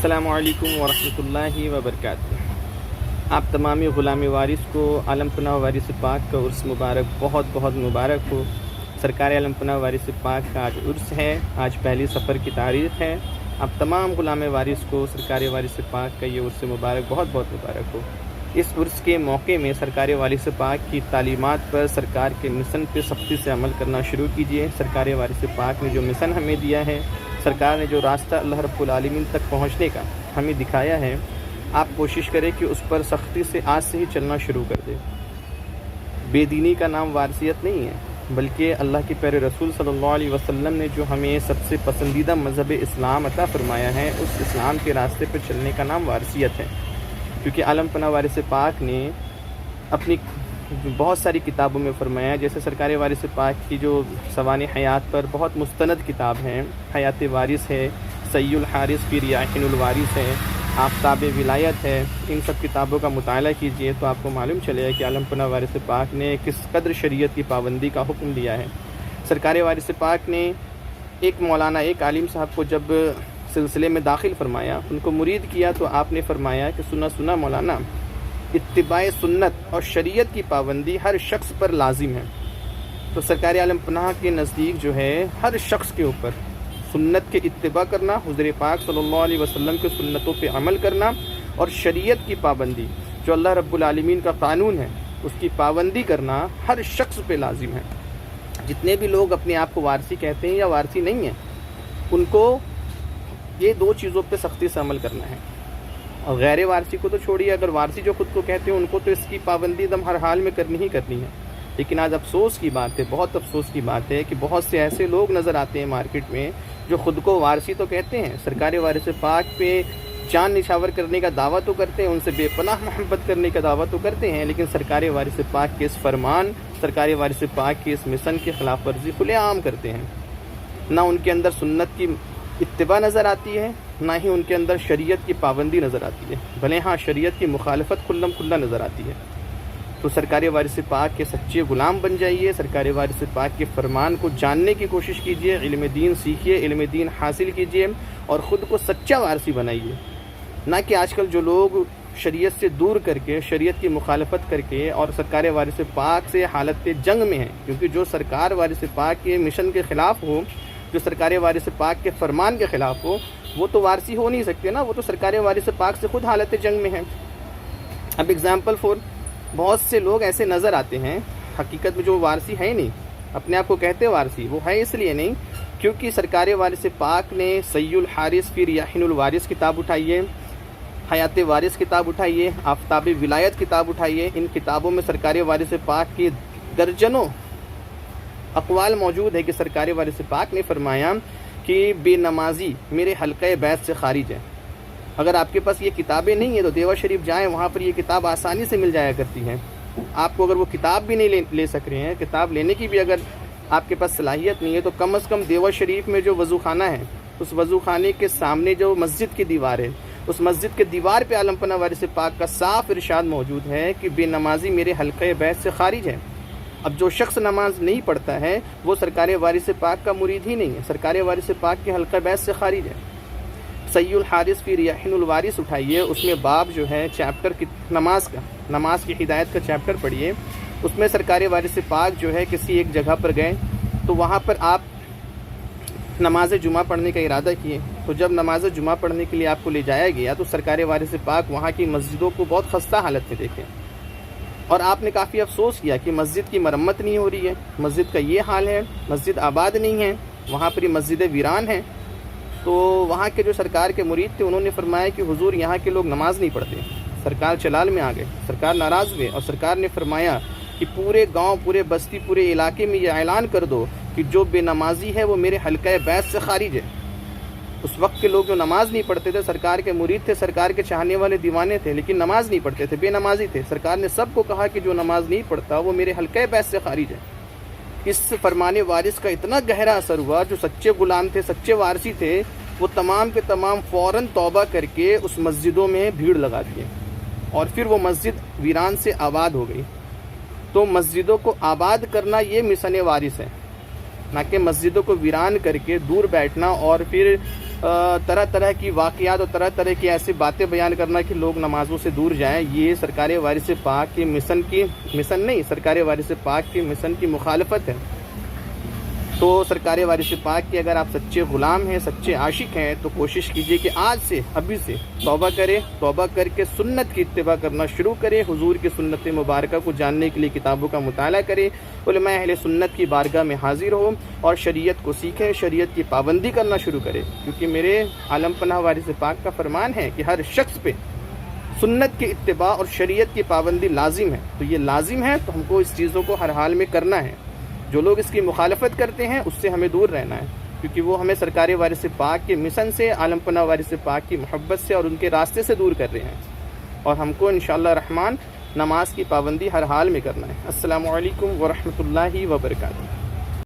السلام علیکم ورحمۃ اللہ وبرکاتہ۔ آپ تمامی غلام وارث کو عالم پناہ وارث پاک کا عرس مبارک بہت بہت مبارک ہو۔ سرکار عالم پناہ وارث پاک کا آج عرس ہے، آج پہلی سفر کی تاریخ ہے۔ آپ تمام غلام وارث کو سرکار وارث پاک کا یہ عرس مبارک بہت بہت مبارک ہو۔ اس عرس کے موقع میں سرکار وارث پاک کی تعلیمات پر، سرکار کے مشن پہ سختی سے عمل کرنا شروع کیجیے۔ سرکار وارث پاک نے جو مشن ہمیں دیا ہے، سرکار نے جو راستہ اللہ رب العالمین تک پہنچنے کا ہمیں دکھایا ہے، آپ کوشش کریں کہ اس پر سختی سے آج سے ہی چلنا شروع کر دیں۔ بے دینی کا نام وارثیت نہیں ہے، بلکہ اللہ کے پیارے رسول صلی اللہ علیہ وسلم نے جو ہمیں سب سے پسندیدہ مذہب اسلام عطا فرمایا ہے، اس اسلام کے راستے پر چلنے کا نام وارثیت ہے۔ کیونکہ عالم پناہ وارث پاک نے اپنی بہت ساری کتابوں میں فرمایا، جیسے سرکار وارث پاک کی جو سوانح حیات پر بہت مستند کتاب ہیں، حیات وارث ہے، سی الحارث فی ریاحین الوارث ہے، آفتاب ولایت ہے، ان سب کتابوں کا مطالعہ کیجئے تو آپ کو معلوم چلے گا کہ عالم پناہ وارث پاک نے کس قدر شریعت کی پابندی کا حکم دیا ہے۔ سرکار وارث پاک نے ایک مولانا، ایک عالم صاحب کو جب سلسلے میں داخل فرمایا، ان کو مرید کیا، تو آپ نے فرمایا کہ سنا مولانا، اتباع سنت اور شریعت کی پابندی ہر شخص پر لازم ہے۔ تو سرکار عالم پناہ کے نزدیک جو ہے ہر شخص کے اوپر سنت کے اتباع کرنا، حضور پاک صلی اللہ علیہ وسلم کے سنتوں پہ عمل کرنا، اور شریعت کی پابندی جو اللہ رب العالمین کا قانون ہے اس کی پابندی کرنا ہر شخص پہ لازم ہے۔ جتنے بھی لوگ اپنے آپ کو وارثی کہتے ہیں یا وارثی نہیں ہیں، ان کو یہ دو چیزوں پہ سختی سے عمل کرنا ہے۔ اور غیر وارثی کو تو چھوڑیے، اگر وارثی جو خود کو کہتے ہیں ان کو تو اس کی پابندی دم ہر حال میں کرنی ہی کرنی ہے۔ لیکن آج افسوس کی بات ہے، بہت افسوس کی بات ہے کہ بہت سے ایسے لوگ نظر آتے ہیں مارکیٹ میں جو خود کو وارثی تو کہتے ہیں، سرکار وارث پاک پہ جان نشاور کرنے کا دعویٰ تو کرتے ہیں، ان سے بے پناہ محبت کرنے کا دعویٰ تو کرتے ہیں، لیکن سرکار وارث پاک کے اس فرمان، سرکار وارث پاک کے اس مشن کی خلاف ورزی کھلے عام کرتے ہیں۔ نہ ان کے اندر سنت کی اتباع نظر آتی ہے، نہ ہی ان کے اندر شریعت کی پابندی نظر آتی ہے، بھلے ہاں شریعت کی مخالفت کھلم کھلا نظر آتی ہے۔ تو سرکار وارث پاک کے سچے غلام بن جائیے، سرکار وارث پاک کے فرمان کو جاننے کی کوشش کیجیے، علم دین سیکھیے، علم دین حاصل کیجیے، اور خود کو سچا وارثی بنائیے۔ نہ کہ آج کل جو لوگ شریعت سے دور کر کے، شریعت کی مخالفت کر کے اور سرکار وارث پاک سے حالت جنگ میں ہیں، کیونکہ جو سرکار وارث پاک کے مشن کے خلاف ہو، جو سرکار وارث پاک کے فرمان کے خلاف ہو، وہ تو وارثی ہو نہیں سکتے نا، وہ تو سرکار وارث پاک سے خود حالت جنگ میں ہیں۔ اب اگزامپل فور، بہت سے لوگ ایسے نظر آتے ہیں حقیقت میں جو وارثی ہے نہیں، اپنے آپ کو کہتے وارثی، وہ ہے اس لیے نہیں کیونکہ سرکار وارث پاک نے سی الحارث فی ریاحین الوارث کتاب اٹھائیے، حیات وارث کتاب اٹھائیے، آفتاب ولایت کتاب اٹھائیے، ان کتابوں میں سرکار وارث پاک کی درجنوں اقوال موجود ہے کہ سرکار وارث پاک نے فرمایا کہ بے نمازی میرے حلقہ بیت سے خارج ہے۔ اگر آپ کے پاس یہ کتابیں نہیں ہیں تو دیوا شریف جائیں، وہاں پر یہ کتاب آسانی سے مل جایا کرتی ہے۔ آپ کو اگر وہ کتاب بھی نہیں لے سک رہے ہیں، کتاب لینے کی بھی اگر آپ کے پاس صلاحیت نہیں ہے، تو کم از کم دیوا شریف میں جو وضو خانہ ہے، اس وضو خانے کے سامنے جو مسجد کی دیوار ہے، اس مسجد کے دیوار پہ عالم پناہ وارث پاک کا صاف ارشاد موجود ہے کہ بے نمازی میرے حلقہ بیت سے خارج ہے۔ اب جو شخص نماز نہیں پڑھتا ہے وہ سرکار وارث پاک کا مرید ہی نہیں ہے، سرکار وارث پاک کے حلقہ بیت سے خارج ہے۔ سی الحارث فی ریاحین الوارث اٹھائیے، اس میں باب جو ہے چیپٹر کی نماز کی ہدایت کا چیپٹر پڑھیے، اس میں سرکار وارث پاک جو ہے کسی ایک جگہ پر گئے تو وہاں پر آپ نماز جمعہ پڑھنے کا ارادہ کیے، تو جب نماز جمعہ پڑھنے کے لیے آپ کو لے جایا گیا تو سرکار وارث پاک وہاں کی مسجدوں کو بہت خستہ حالت میں دیکھے، اور آپ نے کافی افسوس کیا کہ مسجد کی مرمت نہیں ہو رہی ہے، مسجد کا یہ حال ہے، مسجد آباد نہیں ہے، وہاں پر یہ مسجد ویران ہے۔ تو وہاں کے جو سرکار کے مرید تھے انہوں نے فرمایا کہ حضور یہاں کے لوگ نماز نہیں پڑھتے۔ سرکار چلال میں آ گئے، سرکار ناراض ہوئے، اور سرکار نے فرمایا کہ پورے گاؤں، پورے بستی، پورے علاقے میں یہ اعلان کر دو کہ جو بے نمازی ہے وہ میرے حلقہ بیت سے خارج ہے۔ اس وقت کے لوگ جو نماز نہیں پڑھتے تھے، سرکار کے مرید تھے، سرکار کے چاہنے والے دیوانے تھے، لیکن نماز نہیں پڑھتے تھے، بے نمازی تھے۔ سرکار نے سب کو کہا کہ جو نماز نہیں پڑھتا وہ میرے حلقہ بیت سے خارج ہے۔ اس فرمان وارث کا اتنا گہرا اثر ہوا، جو سچے غلام تھے، سچے وارثی تھے، وہ تمام کے تمام فوراً توبہ کر کے اس مسجدوں میں بھیڑ لگا دیے، اور پھر وہ مسجد ویران سے آباد ہو گئی۔ تو مسجدوں کو آباد کرنا یہ مشن وارث ہے، نہ کہ مسجدوں کو ویران کر کے دور بیٹھنا اور پھر طرح طرح کی واقعات اور طرح طرح کی ایسی باتیں بیان کرنا کہ لوگ نمازوں سے دور جائیں، یہ سرکار وارث پاک کے سرکار وارث پاک کے مشن کی مخالفت ہے۔ تو سرکار وارث پاک کے اگر آپ سچے غلام ہیں، سچے عاشق ہیں، تو کوشش کیجئے کہ آج سے، ابھی سے توبہ کریں، توبہ کر کے سنت کی اتباع کرنا شروع کریں، حضور کی سنت مبارکہ کو جاننے کے لیے کتابوں کا مطالعہ کریں، علماء اہل سنت کی بارگاہ میں حاضر ہوں اور شریعت کو سیکھیں، شریعت کی پابندی کرنا شروع کریں، کیونکہ میرے عالم پناہ وارث پاک کا فرمان ہے کہ ہر شخص پہ سنت کی اتباع اور شریعت کی پابندی لازم ہے۔ تو یہ لازم ہے، تو ہم کو اس چیزوں کو ہر حال میں کرنا ہے۔ جو لوگ اس کی مخالفت کرتے ہیں اس سے ہمیں دور رہنا ہے، کیونکہ وہ ہمیں سرکار وارث پاک کے مشن سے، عالم پناہ وارث پاک کی محبت سے اور ان کے راستے سے دور کر رہے ہیں، اور ہم کو انشاءاللہ الرحمن نماز کی پابندی ہر حال میں کرنا ہے۔ السلام علیکم ورحمۃ اللہ وبرکاتہ۔